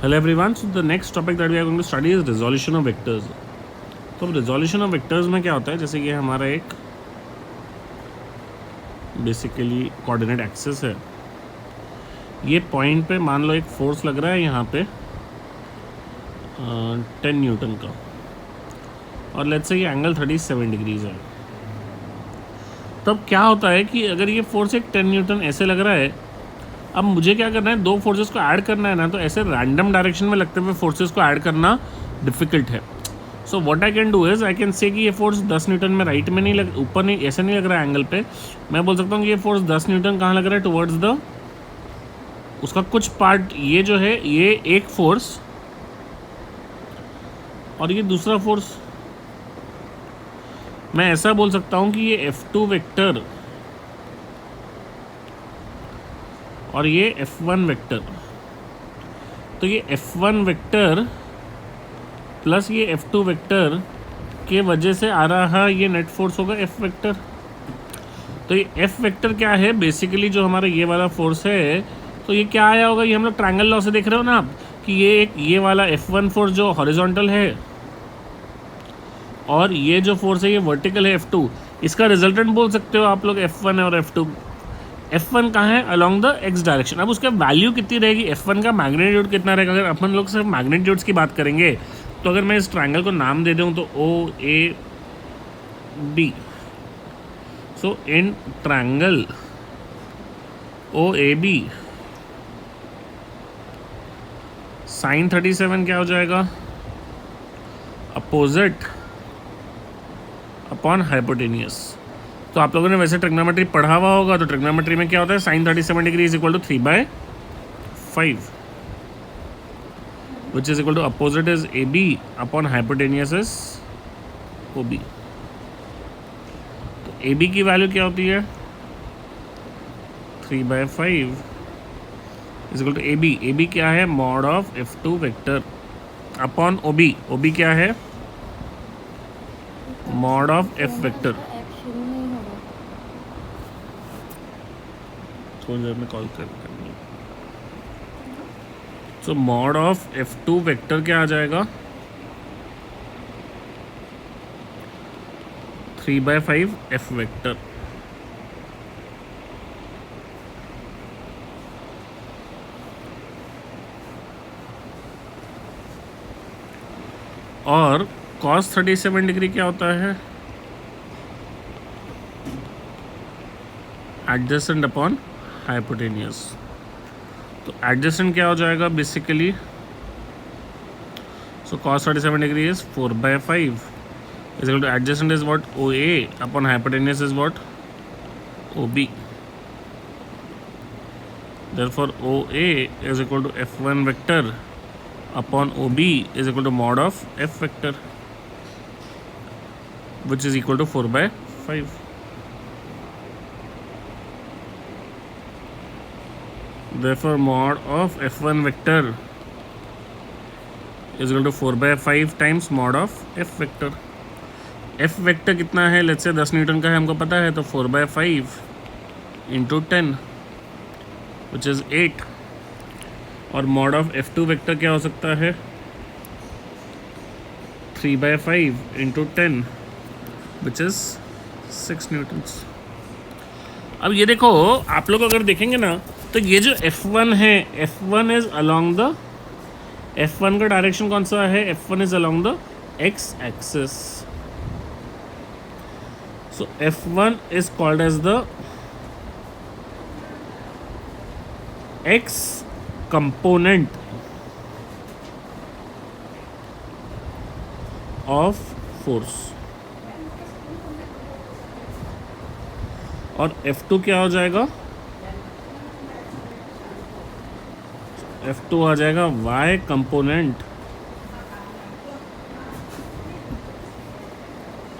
Hello everyone. So the next topic that we are going to study is resolution of vectors. तो resolution of vectors में क्या होता है, जैसे ये हमारा एक बेसिकली कोऑर्डिनेट एक्सिस है. ये पॉइंट पे मान लो एक फोर्स लग रहा है यहाँ पे 10 न्यूटन का, और लेट्स से ये एंगल 37 डिग्रीज है. तब क्या होता है कि अगर ये फोर्स एक 10 न्यूटन ऐसे लग रहा है, अब मुझे क्या करना है, दो फोर्सेस को ऐड करना है ना, तो ऐसे रैंडम डायरेक्शन में लगते हुए फोर्सेस को ऐड करना डिफिकल्ट है. So what I can do is I can say कि ये फोर्स 10 न्यूटन में राइट में नहीं लग, ऊपर नहीं, ऐसे नहीं लग रहा है एंगल पे. मैं बोल सकता हूँ कि ये फोर्स 10 न्यूटन कहाँ लग रहा है, टुवर्ड्स द, उसका कुछ पार्ट ये जो है, ये एक फोर्स और ये दूसरा फोर्स. मैं ऐसा बोल सकता हूँ कि ये F2 वेक्टर और ये F1 वेक्टर, तो ये F1 वेक्टर प्लस ये F2 वेक्टर के वजह से आ रहा ये नेट फोर्स होगा F वेक्टर. तो ये F वेक्टर क्या है, बेसिकली जो हमारा ये वाला फोर्स है, तो ये क्या आया होगा, ये हम लोग ट्रायंगल लॉ से देख रहे हो ना आप, कि ये एक ये वाला F1 फोर्स जो हॉरिजॉन्टल है और ये जो फोर्स है ये वर्टिकल है F2, इसका रिजल्टेंट बोल सकते हो आप लोग F1 और F2. F1 कहाँ है, अलॉन्ग द x डायरेक्शन. अब उसका वैल्यू कितनी रहेगी, F1 का मैग्नीट्यूड कितना रहेगा. अगर अपन लोग सिर्फ मैग्नीट्यूड्स की बात करेंगे, तो अगर मैं इस ट्रायंगल को नाम दे दूँ तो OAB, so in triangle OAB sine 37 क्या हो जाएगा, अपोजिट अपॉन हाइपोटेनियस. तो आप लोगों ने वैसे ट्रिग्नोमेट्री पढ़ा हुआ होगा, तो ट्रिग्नोमेट्री में क्या होता है, sine 37 degree is equal to 3/5, which is equal to opposite is AB upon hypotenuse is OB. तो AB की वैल्यू क्या होती है, 3/5 is equal to AB. AB क्या है, mod of F2 vector upon OB. OB क्या है, मॉड ऑफ F वेक्टर. थोड़ी देर में कॉल करनी. सो मॉड ऑफ F2 वेक्टर क्या आ जाएगा, 3/5 F वेक्टर. और cos 37 डिग्री क्या होता है, एडजेसेंट अपॉन हाइपोटेनियस. तो एडजेसेंट क्या हो जाएगा basically, so cos 37 degree is 4/5 is equal to adjacent is what, OA upon hypotenuse is what, OB. Therefore OA is equal to F1 vector upon OB is equal to mod of F vector, which is equal to 4/5. Therefore mod of F1 vector is equal to 4/5 times mod of F vector. F vector कितना है, let's say 10 Newton का है, हमको पता है, तो 4/5 into 10 which is 8. और mod of F2 vector क्या हो सकता है, 3/5 इंटू 10 विच इज़ 6 न्यूटन्स. अब ये देखो, आप लोग अगर देखेंगे ना, तो ये जो F1 है, F1 is along the, F1 का डायरेक्शन कौन सा है, F1 is along the x axis. So F1 is called as the x component of force. और F2 क्या हो जाएगा, F2 आ जाएगा y component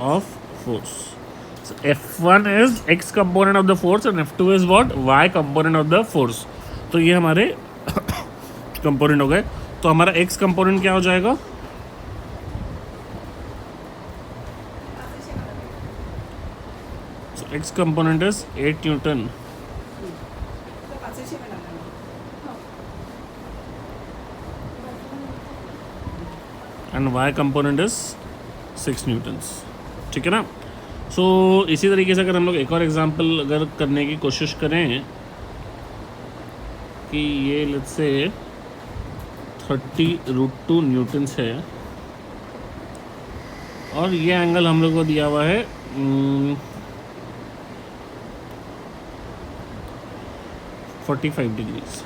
of force. F1 is x component of the force and F2 is what, y component of the force. तो ये हमारे component हो गए. तो हमारा x कंपोनेंट क्या हो जाएगा, x component is 8 newton and Y component is 6 newtons. ठीक है ना। सो इसी तरीके से अगर हम लोग एक और एग्जांपल अगर करने की कोशिश करें कि ये लेट्स से 30√2 न्यूटन्स है और ये एंगल हम लोग को दिया हुआ है 45 डिग्रीज।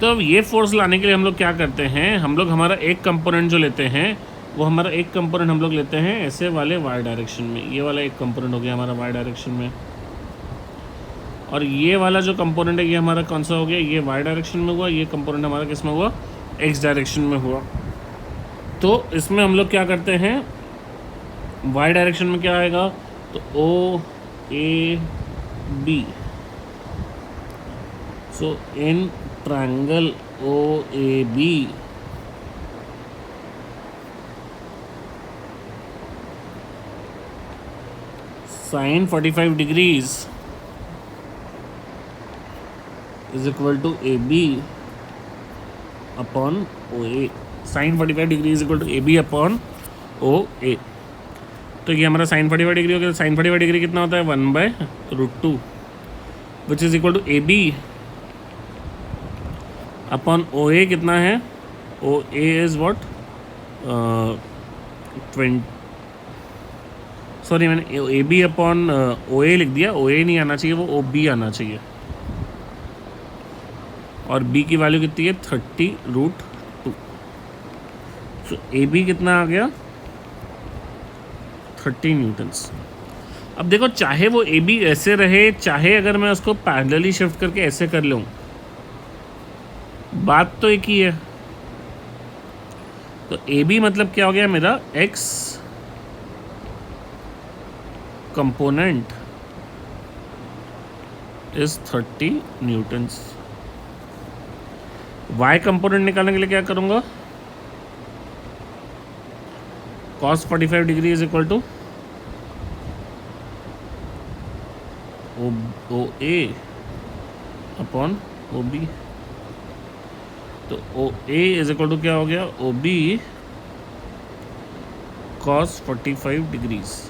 तो अब ये फोर्स लाने के लिए हम लोग क्या करते हैं, हम लोग हमारा एक कंपोनेंट जो लेते हैं वो हमारा एक कंपोनेंट हम लोग लेते हैं ऐसे वाले वाई डायरेक्शन में। ये वाला एक कंपोनेंट हो गया हमारा वाई डायरेक्शन में, और ये वाला जो कंपोनेंट है ये हमारा कौन सा हो गया, ये वाई डायरेक्शन में हुआ, ये कंपोनेंट हमारा किस में हुआ, एक्स डायरेक्शन में हुआ। तो इसमें हम लोग क्या करते हैं, वाई डायरेक्शन में क्या आएगा, तो O A B. So in triangle O A B sin 45 degrees is equal to AB upon OA। sin 45 degree is equal to AB upon OA। तो ये हमारा sin 45 डिग्री हो गया। sin 45 डिग्री कितना होता है, 1/√2 which is equal to AB upon OA कितना है, OA इज व्हाट 20, सॉरी मैंने ए बी अपॉन ओ ए लिख दिया, ओ ए नहीं आना चाहिए, वो ओ बी आना चाहिए। और बी की वैल्यू कितनी है, 30√2। सो ए बी कितना आ गया, 30 न्यूटन्स। अब देखो चाहे वो ए बी ऐसे रहे, चाहे अगर मैं उसको पैरेलली शिफ्ट करके ऐसे कर लूँ, बात तो एक ही है। तो ए बी मतलब क्या हो गया मेरा, X component is 30 newtons. Y component निकालने के लिए क्या करूंगा, cos 45 degree is equal to O A upon O B. तो O A is equal to क्या हो गया, ओ बी cos 45 डिग्रीज।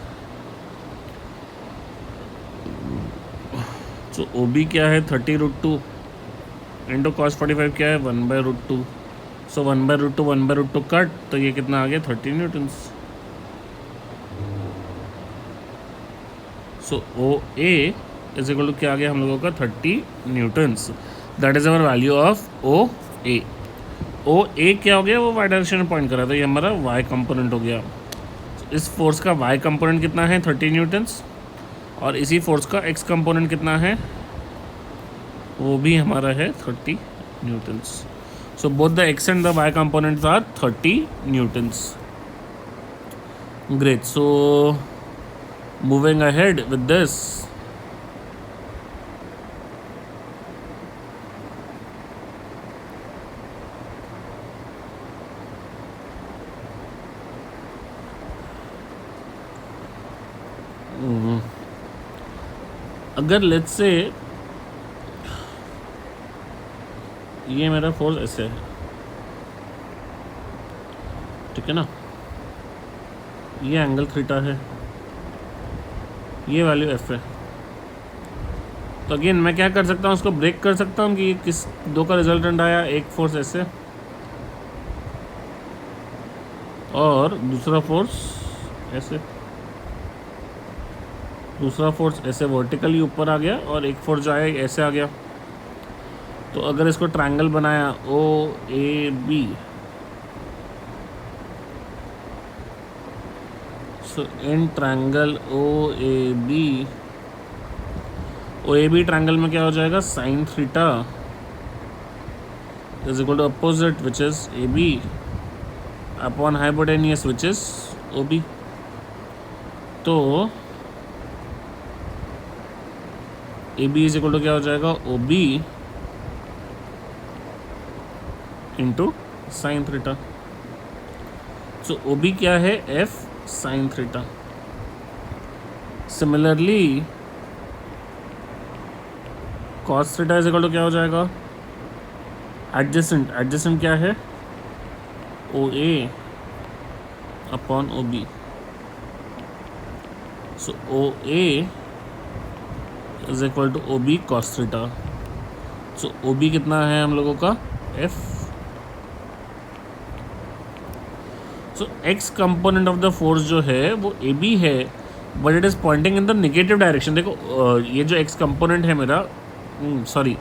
तो ओ बी क्या है, 30√2 इंटू cos 45 क्या है, 1/√2। सो 1/√2 1/√2 कट, तो ये कितना आ गया, 30 newtons. So O A is equal to क्या आ गया हम लोगों का, 30 newtons. That is our value of O A. O A क्या हो गया, वो वाई डायरेक्शन में पॉइंट कर रहा था, ये हमारा वाई कंपोनेंट हो गया। इस फोर्स का वाई कंपोनेंट कितना है, 30 न्यूटन्स, और इसी फोर्स का एक्स कंपोनेंट कितना है, वो भी हमारा है 30 newtons. So both the X and the Y components are 30 newtons. Great. So moving ahead with this, अगर लेट्स से ये मेरा फोर्स ऐसे है, ठीक है ना, ये एंगल थीटा है, ये वैल्यू एफ है। तो अगेन मैं क्या कर सकता हूँ, उसको ब्रेक कर सकता हूँ कि किस दो का रिजल्टेंट आया, एक फोर्स ऐसे और दूसरा फोर्स ऐसे। दूसरा फोर्स ऐसे वर्टिकली ऊपर आ गया और एक फोर्स जो आया ऐसे आ गया। तो अगर इसको ट्रायंगल बनाया O A B, so in triangle O A B triangle में क्या हो जाएगा, sine theta is equal to opposite which is A B upon hypotenuse which is O B. तो A B is equal to क्या हो जाएगा, O B into sine theta. So O B क्या है, F sine theta. Similarly cos theta is equal to क्या हो जाएगा, adjacent क्या है, O A upon O B. So O A is equal to O B cos theta. So O B कितना है हम लोगों का, F. So X component of the force जो है वो ए बी है, but it is pointing in the negative direction. देखो ये जो एक्स कंपोनेंट है मेरा, sorry,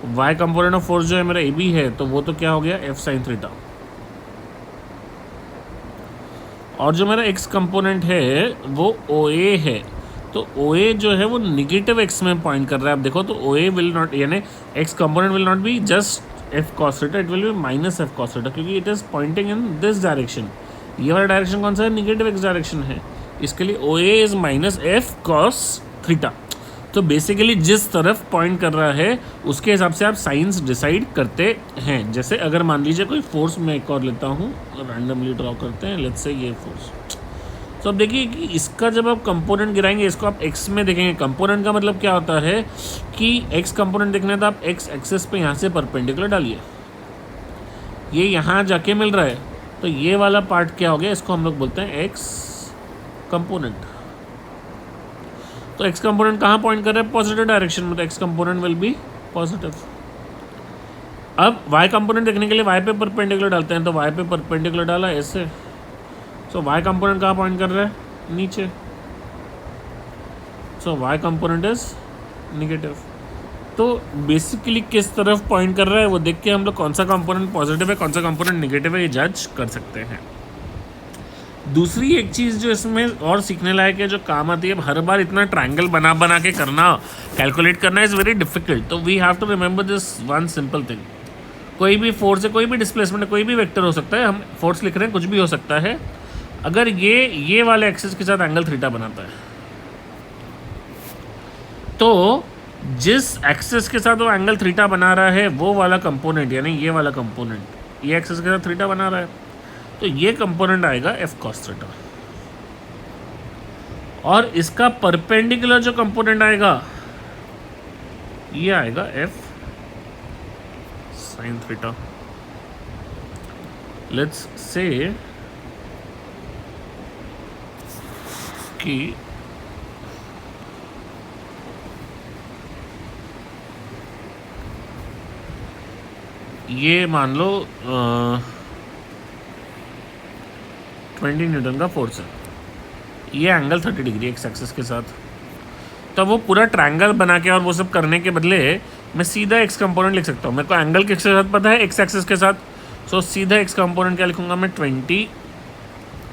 Y component of force जो है मेरा ए बी है, तो वो तो क्या हो गया, एफ साइन थीटा. और जो मेरा एक्स कंपोनेंट है वो ओ ए है, तो ओ ए जो है वो निगेटिव एक्स में पॉइंट कर रहा है. आप देखो तो ओ ए विल नॉट, यानी X component will not be just F cos theta, it will be minus F cos theta, क्योंकि it is pointing in this direction. ये वाला डायरेक्शन कौन सा है, निगेटिव एक्स डायरेक्शन है. इसके लिए O A is minus F cos theta. तो बेसिकली जिस तरफ पॉइंट कर रहा है उसके हिसाब से आप साइंस डिसाइड करते हैं. जैसे अगर मान लीजिए कोई फोर्स मैं एक और लेता हूँ, रैंडमली ड्रॉ करते हैं, लेट्स से ये फोर्स. तो अब देखिए कि इसका जब आप कंपोनेंट गिराएंगे, इसको आप एक्स में देखेंगे. कंपोनेंट का मतलब क्या होता है कि एक्स कंपोनेंट देखना है तो आप एक्स एक्सेस पे यहाँ से परपेंडिकुलर डालिए. ये यहाँ जाके मिल रहा है, तो ये वाला पार्ट क्या हो गया, इसको हम लोग बोलते हैं एक्स कंपोनेंट. तो एक्स कंपोनेंट कहाँ पॉइंट कर रहा है, पॉजिटिव डायरेक्शन में, तो x component will be positive. अब वाई कंपोनेंट देखने के लिए वाई पे परपेंडिकुलर डालते हैं, तो वाई पे परपेंडिकुलर डाला ऐसे. सो वाई कंपोनेंट कहाँ पॉइंट कर रहा है, नीचे. सो वाई कंपोनेंट इज निगेटिव. तो बेसिकली किस तरफ पॉइंट कर रहा है वो देख के हम लोग कौन सा कंपोनेंट पॉजिटिव है, कौन सा कंपोनेंट निगेटिव है, ये जज कर सकते हैं. दूसरी एक चीज़ जो इसमें और सीखने लायक है, जो काम आती है, हर बार इतना ट्रायंगल बना के करना, कैलकुलेट करना इज़ वेरी डिफिकल्ट. तो we have to remember this one simple thing. कोई भी फोर्स है, कोई भी डिस्प्लेसमेंट है, कोई भी वेक्टर हो सकता है, हम फोर्स लिख रहे हैं, कुछ भी हो सकता है. अगर ये वाले एक्सिस के साथ एंगल थीटा बनाता है, तो जिस एक्सिस के साथ वो एंगल थीटा बना रहा है वो वाला कंपोनेंट, यानी ये वाला कंपोनेंट, ये एक्सिस के साथ थीटा बना रहा है, तो ये कंपोनेंट आएगा एफ कॉस थीटा. और इसका परपेंडिकुलर जो कंपोनेंट आएगा ये आएगा F sine theta. Let's say कि ये मान लो 20 न्यूटन का फोर्स है, ये एंगल 30 डिग्री एक्स एक्सिस के साथ. तो वो पूरा ट्रायंगल बना के और वो सब करने के बदले मैं सीधा एक्स कंपोनेंट लिख सकता हूँ. मेरे को एंगल किसके साथ पता है, एक्स एक्सिस के साथ. सो सीधा एक्स कंपोनेंट क्या लिखूँगा मैं, 20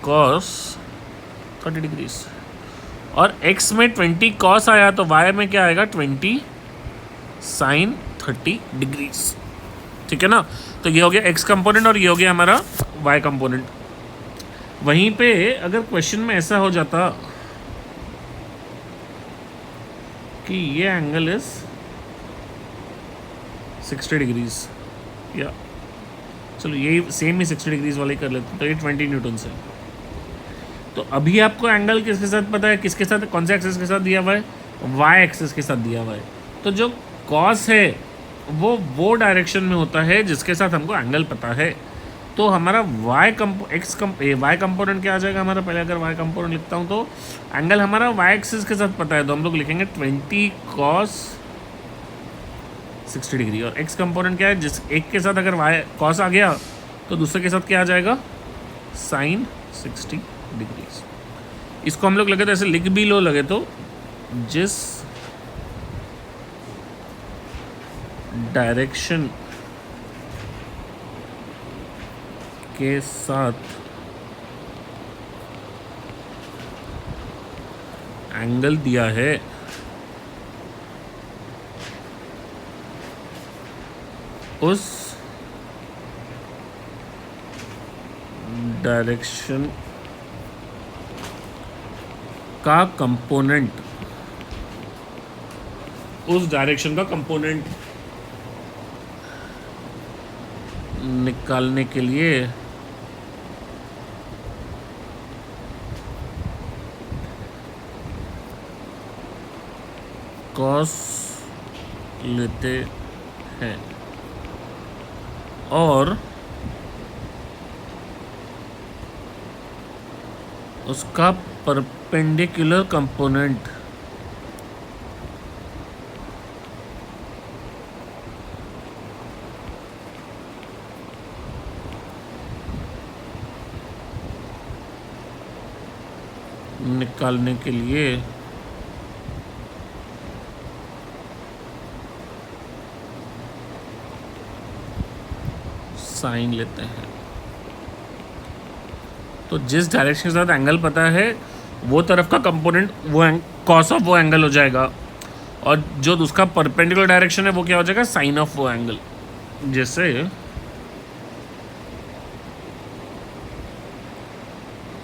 कॉस 30 डिग्रीज. और x में 20 कॉस आया तो y में क्या आएगा, 20 साइन 30 डिग्रीज. ठीक है ना. तो ये हो गया x कंपोनेंट और ये हो गया हमारा y कंपोनेंट. वहीं पे अगर क्वेश्चन में ऐसा हो जाता कि ये एंगल इज 60 डिग्रीज, या चलो यही सेम ही 60 डिग्रीज वाले कर लेते, तो ये 20 न्यूटन से. तो अभी आपको एंगल किसके साथ पता है, किसके साथ, कौन से एक्सिस के साथ दिया हुआ है, वाई एक्सिस के साथ दिया हुआ है. तो जो कॉस है वो डायरेक्शन में होता है जिसके साथ हमको एंगल पता है. तो हमारा वाई कंपोनेंट क्या आ जाएगा हमारा, पहले अगर वाई कंपोनेंट लिखता हूँ तो एंगल हमारा वाई एक्सिस के साथ पता है, तो हम लोग लिखेंगे 20 कॉस 60 डिग्री. और एक्स कंपोनेंट क्या है, जिस एक के साथ अगर वाई कॉस आ गया तो दूसरे के साथ क्या आ जाएगा, साइन 60 डिग्रीज. इसको हम लोग लगे तो ऐसे लिख भी लो लगे तो, जिस डायरेक्शन के साथ एंगल दिया है उस डायरेक्शन का कंपोनेंट, उस डायरेक्शन का कंपोनेंट निकालने के लिए कॉस लेते हैं और उसका परपेंडिकुलर कंपोनेंट निकालने के लिए साइन लेते हैं। तो जिस डायरेक्शन के साथ एंगल पता है वो तरफ का कंपोनेंट वो कॉस ऑफ वो एंगल हो जाएगा, और जो उसका परपेंडिकुलर डायरेक्शन है वो क्या हो जाएगा, साइन ऑफ वो एंगल। जैसे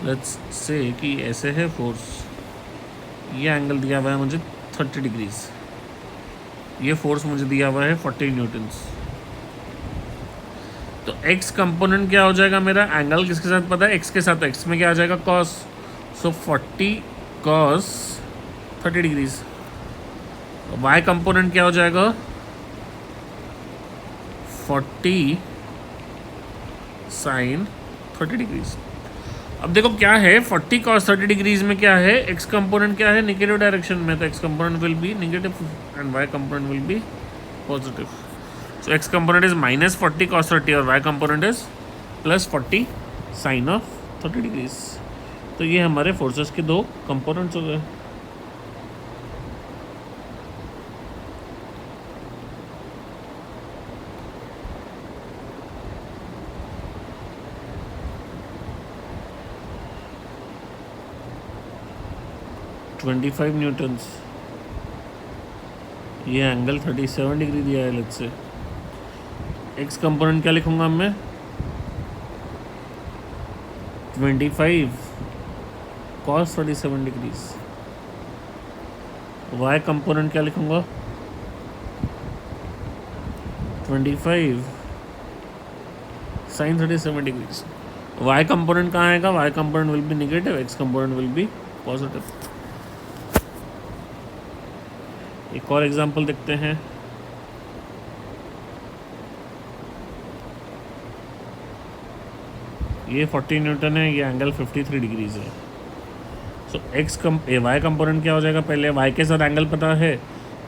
लेट्स से कि ऐसे है फोर्स, ये एंगल दिया हुआ है मुझे 30 डिग्रीज, ये फोर्स मुझे दिया हुआ है 40 न्यूटन्स। तो x कंपोनेंट क्या हो जाएगा मेरा, एंगल किसके साथ पता है, x के साथ, x में क्या आ जाएगा cos, सो 40 cos 30 डिग्रीज। y कंपोनेंट क्या हो जाएगा 40 sin 30 डिग्रीज। अब देखो क्या है 40 cos 30 डिग्रीज में क्या है, x कंपोनेंट क्या है नेगेटिव डायरेक्शन में, तो x component will be negative and y component will be positive. So x component is -40 cos 30 और y component is +40 sin of 30 degrees. तो ये हमारे फोर्सेस के दो कंपोनेंट्स हो गए। $25 न्यूटन्स, ये एंगल 37 डिग्री दिया है। लेट्स से एक्स कंपोनेंट क्या लिखूंगा मैं 25 cos 37 डिग्रीज, वाई कंपोनेंट क्या लिखूंगा 25 sin 37 डिग्रीज। वाई कंपोनेंट कहाँ आएगा, Y component will be negative, X component will be positive. एक और एग्जांपल देखते हैं। ये 40 न्यूटन है, ये एंगल 53 डिग्रीज है। सो वाई कंपोनेंट क्या हो जाएगा, पहले वाई के साथ एंगल पता है,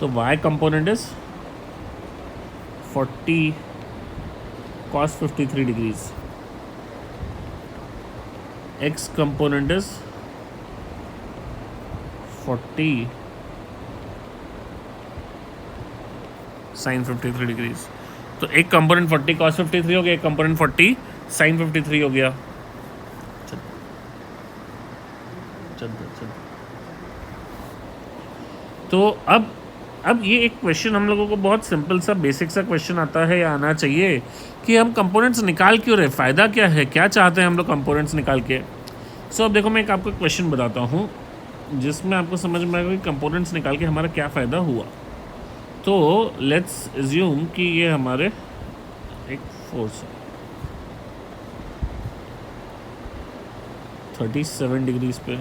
तो Y component is 40 cos 53 degrees. X component is 40 sin 53 degrees. तो एक कंपोनेंट 40 cos 53 हो गया, एक कंपोनेंट 40 sin 53 हो गया। तो अब ये एक क्वेश्चन हम लोगों को बहुत सिंपल सा बेसिक सा क्वेश्चन आता है या आना चाहिए कि हम कंपोनेंट्स निकाल क्यों रहे, फ़ायदा क्या है, क्या चाहते हैं हम लोग कंपोनेंट्स निकाल के। सो अब देखो मैं एक आपको क्वेश्चन बताता हूँ जिसमें आपको समझ में आएगा कि कंपोनेंट्स निकाल के हमारा क्या फ़ायदा हुआ। तो लेट्स एज्यूम कि ये हमारे एक फोर्स है 37 डिग्रीज पे,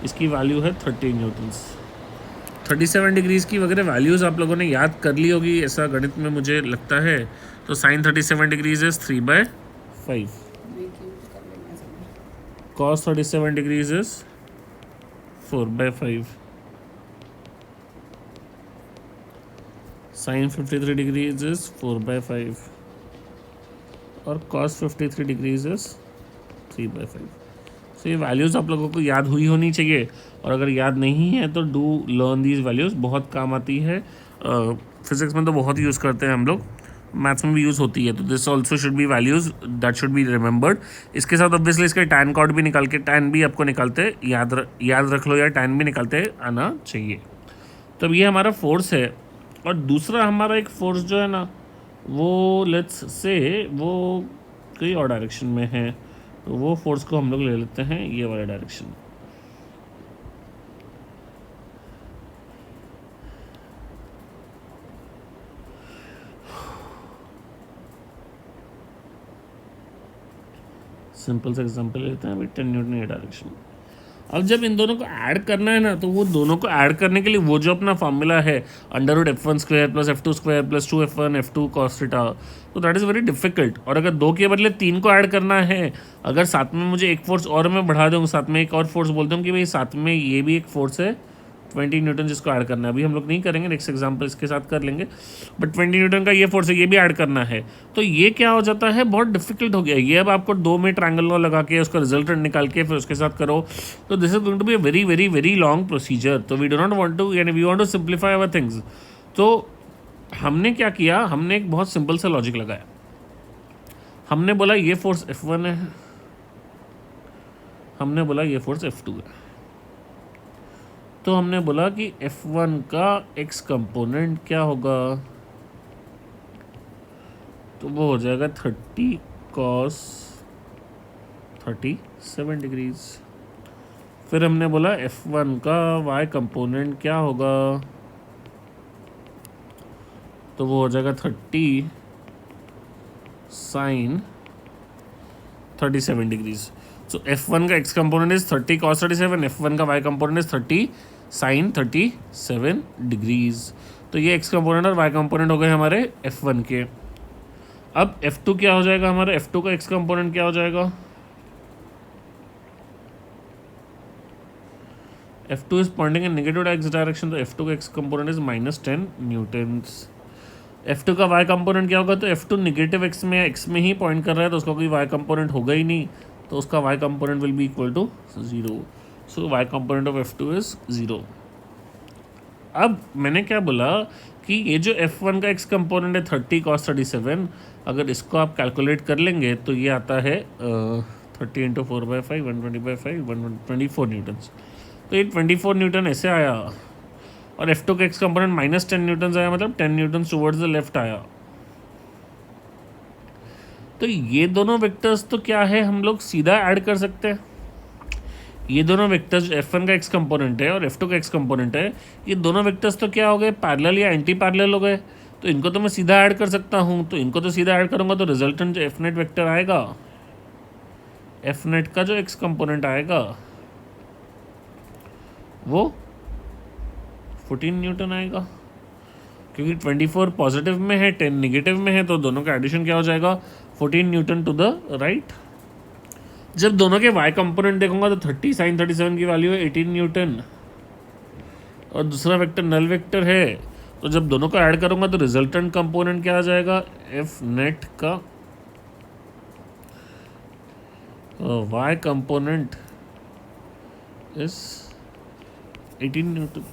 इसकी वैल्यू है 30 न्यूटन्स। 37 डिग्रीज़ की वगैरह वैल्यूज़ आप लोगों ने याद कर ली होगी ऐसा गणित में मुझे लगता है। तो sine 37 degrees is 3/5, cos 37 degrees is 4/5, sine 53 degrees is 4/5 और कॉस 53 डिग्रीज इज 3/5। तो ये वैल्यूज़ आप लोगों को याद हुई होनी चाहिए, और अगर याद नहीं है तो डू लर्न दीज वैल्यूज़, बहुत काम आती है। फिजिक्स में तो बहुत यूज़ करते हैं हम लोग, मैथ्स में भी यूज़ होती है। तो this also should be values that should be remembered. इसके साथ ऑब्वियसली इसके टैन कॉर्ड भी निकाल के, टैन भी आपको निकालते याद रख लो, या टैन भी निकालते आना चाहिए। तो अब ये हमारा फोर्स है, और दूसरा हमारा एक फोर्स जो है ना वो लेट्स से वो कई और डायरेक्शन में है, तो वो फोर्स को हम लोग ले लेते हैं ये वाला डायरेक्शन। सिंपल सा एग्जांपल लेते हैं अभी 10 न्यूटन ये डायरेक्शन। अब जब इन दोनों को ऐड करना है ना, तो वो दोनों को ऐड करने के लिए वो जो अपना फॉर्मूला है √f1² plus f2² plus 2f1 f2 cos theta, तो दैट इज़ वेरी डिफिकल्ट। और अगर 2 के बदले 3 को ऐड करना है, अगर साथ में मुझे एक फोर्स और मैं बढ़ा दूँ, साथ में एक और फोर्स बोलता हूँ कि भाई साथ में ये भी एक फोर्स है 20 न्यूटन जिसको ऐड करना है, अभी हम लोग नहीं करेंगे, नेक्स्ट एग्जांपल इसके साथ कर लेंगे, बट 20 न्यूटन का ये फोर्स है, ये भी ऐड करना है, तो ये क्या हो जाता है, बहुत डिफिकल्ट हो गया ये। अब आपको 2 में ट्रायंगल लॉ लगा के उसका रिजल्टेंट निकाल के फिर उसके साथ करो, तो this is going to be a very very very long procedure. तो we do not want to, यानी we want to simplify our things. तो हमने क्या किया, हमने एक बहुत सिंपल सा लॉजिक लगाया। हमने बोला ये फोर्स F1 है, हमने बोला ये फोर्स F2 है, तो हमने बोला कि F1 का x कंपोनेंट क्या होगा, तो वो हो जाएगा 30 cos 37 डिग्रीज। फिर हमने बोला F1 का y कंपोनेंट क्या होगा, तो वो हो जाएगा 30 sin 37 डिग्रीज। सो F1 का x component is 30 cos 37, F1 का y component is 30 sin 37 degrees. तो ये x कंपोनेंट और y कंपोनेंट हो गए हमारे F1 के। अब F2 क्या हो जाएगा हमारा, F2 का x कंपोनेंट क्या हो जाएगा, F2 is pointing in negative x direction, तो F2 का x component is -10 Newton's. F2 का y कंपोनेंट क्या होगा, तो F2 नेगेटिव x में ही पॉइंट कर रहा है, तो उसका कोई y कंपोनेंट होगा ही नहीं, तो उसका y component will be equal to 0। सो y component of F2 is 0। अब मैंने क्या बोला कि ये जो F1 का x कंपोनेंट है 30 cos 37, अगर इसको आप कैलकुलेट कर लेंगे तो ये आता है 30 इंटू 4/5 120/5 124 न्यूटन्स। तो ये 24 न्यूटन ऐसे आया, और F2 का x कंपोनेंट -10 न्यूटन आया, मतलब 10 न्यूटन टुवर्ड्स द लेफ्ट आया। तो ये दोनों वेक्टर्स तो क्या है, हम लोग सीधा ऐड कर सकते हैं। ये दोनों वेक्टर्स F1 का x कंपोनेंट है और F2 का x कंपोनेंट है, ये दोनों वेक्टर्स तो क्या हो गए, पैरेलल या एंटी पैरेलल हो गए, तो इनको तो मैं सीधा ऐड कर सकता हूँ। तो इनको तो सीधा ऐड करूँगा तो रिजल्टेंट जो F नेट वेक्टर आएगा, F नेट का जो x कंपोनेंट आएगा वो 14 न्यूटन आएगा, क्योंकि 24 पॉजिटिव में है 10 निगेटिव में है, तो दोनों का एडिशन क्या हो जाएगा 14 न्यूटन टू द राइट। जब दोनों के y कंपोनेंट देखूंगा तो 30 sin 37 की वैल्यू है 18 न्यूटन, और दूसरा वेक्टर नल वेक्टर है, तो जब दोनों को ऐड करूंगा तो रिजल्टेंट कंपोनेंट क्या आ जाएगा, F नेट का y कंपोनेंट इज 18 न्यूटन।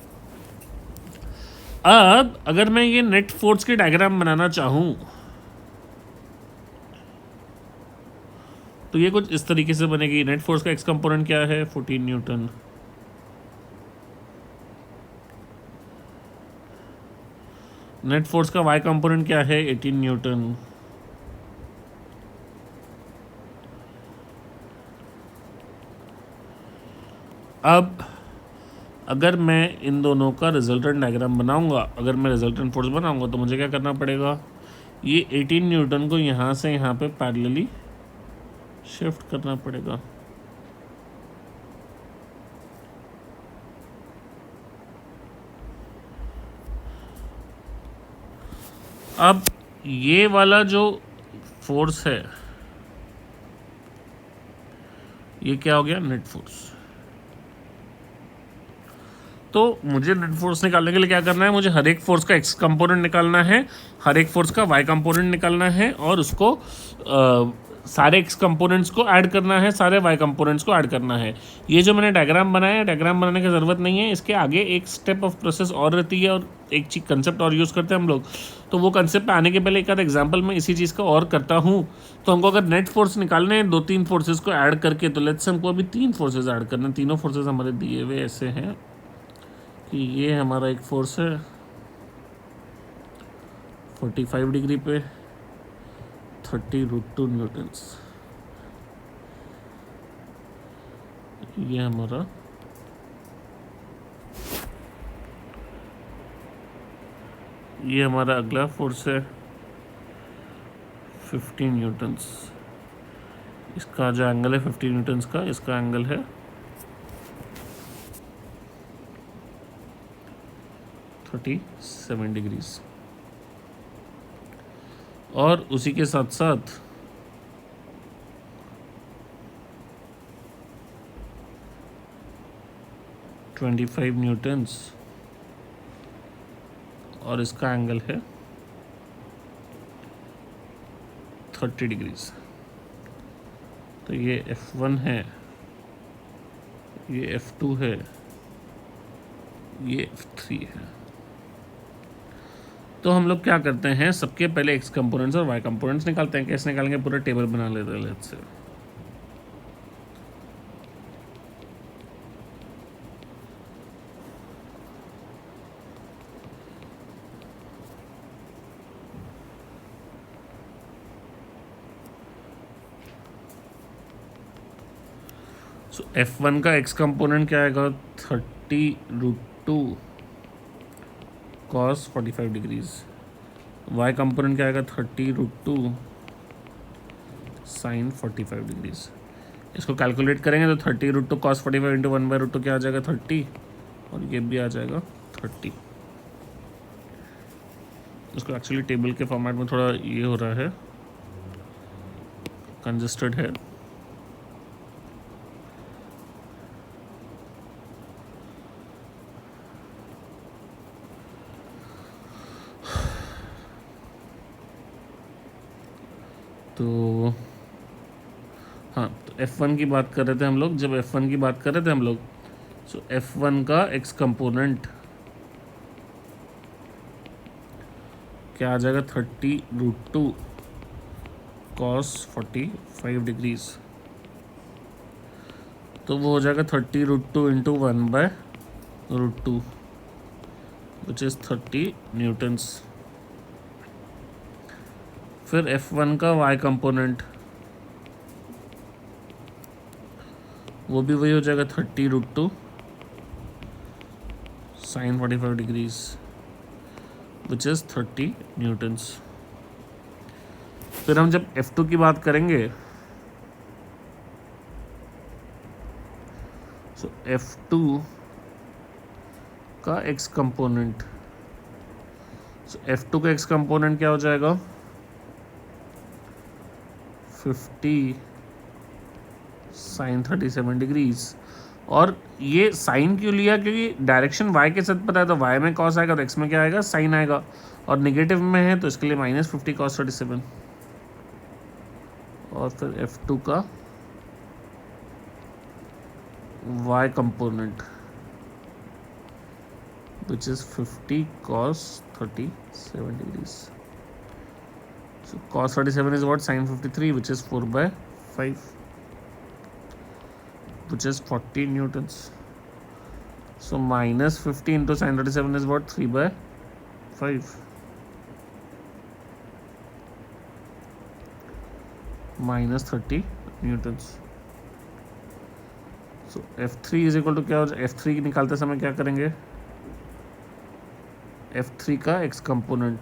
अब अगर मैं ये नेट फोर्स की डायग्राम बनाना चाहूं तो ये कुछ इस तरीके से बनेगी। नेट फोर्स का x कंपोनेंट क्या है 14 न्यूटन, नेट फोर्स का y कंपोनेंट क्या है 18 न्यूटन, अब अगर मैं इन दोनों का रिजल्टेंट डायग्राम बनाऊंगा, अगर मैं रिजल्टेंट फोर्स बनाऊंगा तो मुझे क्या करना पड़ेगा, ये 18 न्यूटन को यहाँ से यहाँ पे पैरेलली शिफ्ट करना पड़ेगा। अब ये वाला जो फोर्स है ये क्या हो गया, नेट फोर्स। तो मुझे नेट फोर्स निकालने के लिए क्या करना है, मुझे हर एक फोर्स का x कंपोनेंट निकालना है, हर एक फोर्स का y कंपोनेंट निकालना है, और उसको सारे x कंपोनेंट्स को ऐड करना है, सारे y कंपोनेंट्स को ऐड करना है। ये जो मैंने डायग्राम बनाया है, डायग्राम बनाने की ज़रूरत नहीं है, इसके आगे एक स्टेप ऑफ प्रोसेस और रहती है, और एक चीज कंसेप्ट और यूज़ करते हैं हम लोग। तो वो कंसेप्ट पे आने के पहले एक आध एग्जाम्पल मैं इसी चीज़ का और करता हूँ। तो हमको अगर नेट फोर्स निकालने हैं 2-3 फोर्सेज को ऐड करके, तो लेट्स हमको अभी 3 फोर्सेज ऐड करना है। तीनों फोर्सेज हमारे दिए हुए ऐसे हैं कि ये हमारा एक फोर्स है 45 डिग्री पे 30√2 न्यूटन्स, ये हमारा अगला फोर्स है 15 न्यूटन्स। इसका जो एंगल है 15 न्यूटन्स का, इसका एंगल है 37 डिग्रीज। और उसी के साथ साथ $25 और इसका एंगल है 30 डिग्रीज। तो ये F1 है, ये F2 है, ये F3 है। तो हम लोग क्या करते हैं, सबके पहले x कंपोनेंट्स और y कंपोनेंट्स निकालते हैं। कैसे निकालेंगे, पूरा टेबल बना लेते हैं लेट्स से। सो F1 का x कंपोनेंट क्या आएगा, 30√2 cos 45 डिग्रीज। y कंपोनेंट क्या आएगा, 30√2 sin 45 डिग्रीज। इसको कैलकुलेट करेंगे तो 30√2 cos 45 इंटू 1/√2 क्या आ जाएगा, 30, और ये भी आ जाएगा 30। इसको एक्चुअली टेबल के फॉर्मेट में थोड़ा ये हो रहा है, कंजस्टेड है। तो हाँ, तो F1 की बात कर रहे थे हम लोग, जब F1 की बात कर रहे थे हम लोग, सो F1 का x कंपोनेंट क्या आ जाएगा, 30√2 cos 45 डिग्रीज। तो वो हो जाएगा 30√2 इंटू 1/√2 विच इज़ 30 न्यूटन्स। फिर F1 का y कंपोनेंट वो भी वही हो जाएगा, 30√2 sin 45 degrees which is 30 Newton's. फिर हम जब F2 की बात करेंगे, सो F2 का x कंपोनेंट, सो F2 का x कंपोनेंट क्या हो जाएगा, 50 sin 37 डिग्रीज। और ये साइन क्यों लिया, क्योंकि डायरेक्शन y के साथ पता है, तो y में cos आएगा तो x में क्या आएगा, साइन आएगा, और नेगेटिव में है तो इसके लिए -50 cos 37। और फिर F2 का y component which is 50 cos 37 degrees. So cos 37 is what, sin 53, which is 4/5, which is 40 newtons. So -50 into sin 37 is what, 3/5, -30 newtons. So F3 is equal to क्या हो जाए, F3 निकालते समय क्या करेंगे, F3 का x कंपोनेंट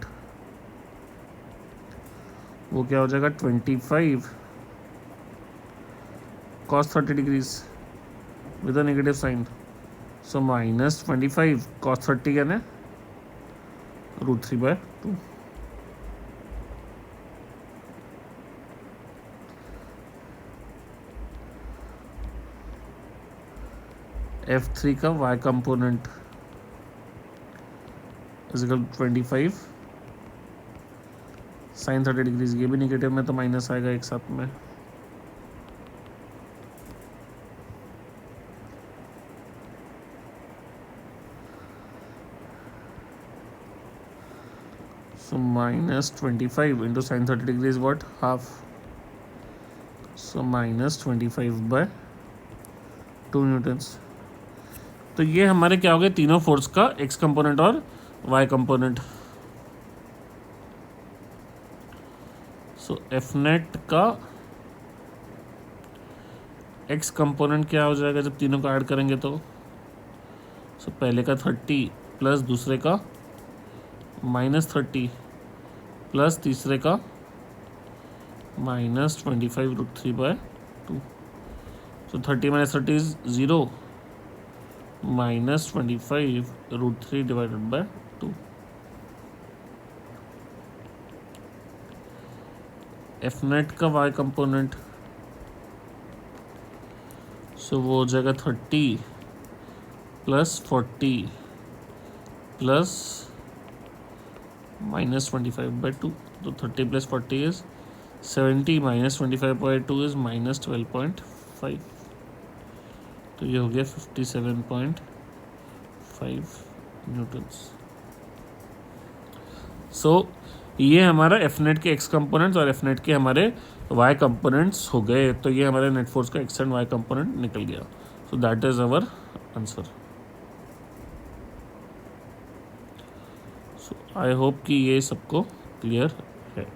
वो क्या हो जाएगा, 25 cos 30 degrees with a negative sign. So -25 cos 30 यानी √3/2। F3 का y component is equal 25 sin 30 degrees. ये भी नेगेटिव में तो माइनस आएगा एक साथ में। So -25 into sin 30 degree is what, half. So -25/2 Newton's. तो ये हमारे क्या हो गए, तीनों फोर्स का x कंपोनेंट और y कंपोनेंट। सो F नेट का x कंपोनेंट क्या हो जाएगा जब तीनों को ऐड करेंगे तो, सो पहले का 30 प्लस दूसरे का -30 प्लस तीसरे का -25√3/2। सो 30 - 30 इज 0, -25√3/2। एफ नेट का वाई कंपोनेंट, सो वो हो जाएगा 30 प्लस 40 प्लस -25/2, तो 30 प्लस 40 इज 70 -25/2 इज -12.5, तो ये हो गया 57.5 न्यूटन्स। सो ये हमारा एफ नेट के एक्स कंपोनेंट्स और एफ नेट के हमारे वाई कंपोनेंट्स हो गए। तो ये हमारे नेट फोर्स का एक्स एंड वाई कंपोनेंट निकल गया। So that is our answer. So I hope कि ये सबको क्लियर है।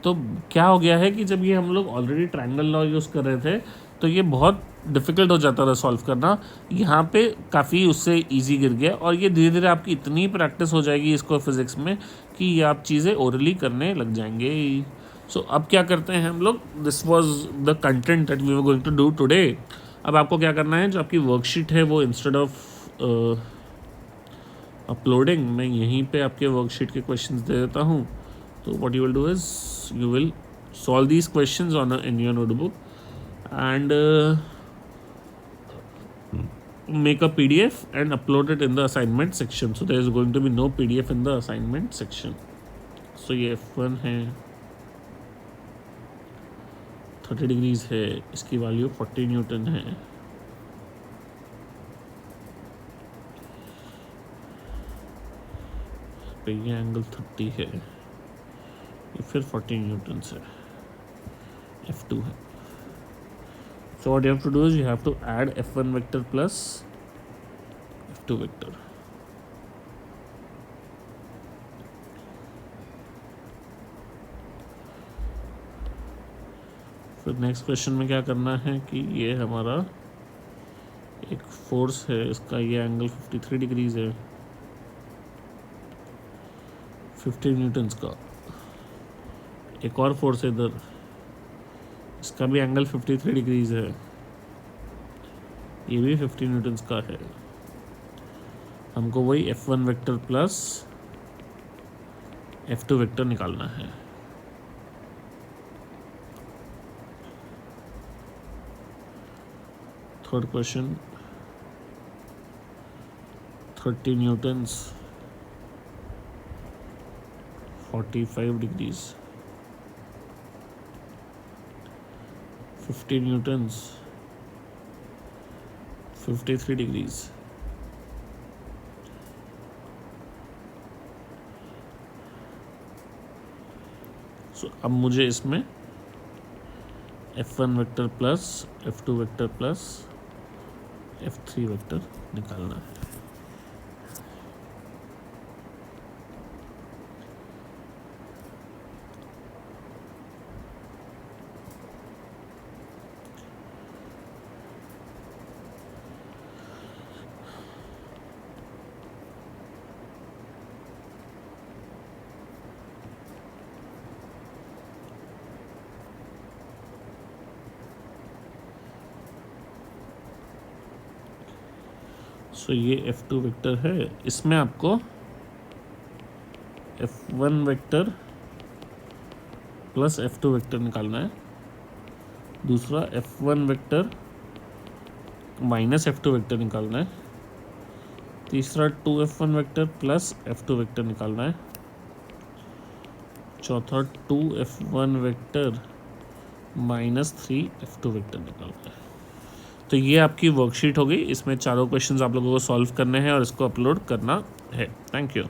तो क्या हो गया है कि जब ये हम लोग ऑलरेडी ट्रायंगल लॉ यूज़ कर रहे थे तो ये बहुत डिफ़िकल्ट हो जाता था सॉल्व करना, यहाँ पे काफ़ी उससे इजी गिर गया। और ये धीरे धीरे आपकी इतनी प्रैक्टिस हो जाएगी इसको फिज़िक्स में कि ये आप चीज़ें ओरली करने लग जाएंगे। सो अब क्या करते हैं हम लोग, this was the content that we were going to do today. अब आपको क्या करना है, जो आपकी वर्कशीट है वो इंस्टेड ऑफ अपलोडिंग मैं यहीं पे आपके वर्कशीट के क्वेश्चंस दे देता हूँ। तो what you will do is you will solve these questions in your notebook and make a PDF and upload it in the assignment section. So there is going to be no PDF in the assignment section. So ये F1 है, 30 degrees है, इसकी value 40 Newton है। पे ये angle 30 है, ये फिर 40 न्यूटन है, F2 है। So what you have to do is you have to add F1 vector plus F2 vector. फिर नेक्स्ट क्वेश्चन में क्या करना है कि ये हमारा एक फोर्स है, इसका ये एंगल 53 डिग्रीज है, 50 न्यूटन्स का। एक और फोर्स है इधर, इसका भी एंगल 53 डिग्रीज है, ये भी 50 न्यूटन्स का है। हमको वही F1 vector plus F2 vector निकालना है। Third question, 30 newtons, 45 degrees, 50 newtons, 53 degrees. So अब मुझे इसमें F1 vector plus F2 vector plus F3 vector निकालना है। सो ये F2 वेक्टर है, इसमें आपको F1 vector plus F2 vector निकालना है। दूसरा F1 vector minus F2 vector निकालना है। तीसरा 2F1 vector plus F2 vector निकालना है। चौथा 2F1 vector minus 3F2 vector निकालना है। तो ये आपकी वर्कशीट हो गई, इसमें चारों क्वेश्चंस आप लोगों को सॉल्व करने हैं और इसको अपलोड करना है। Thank you.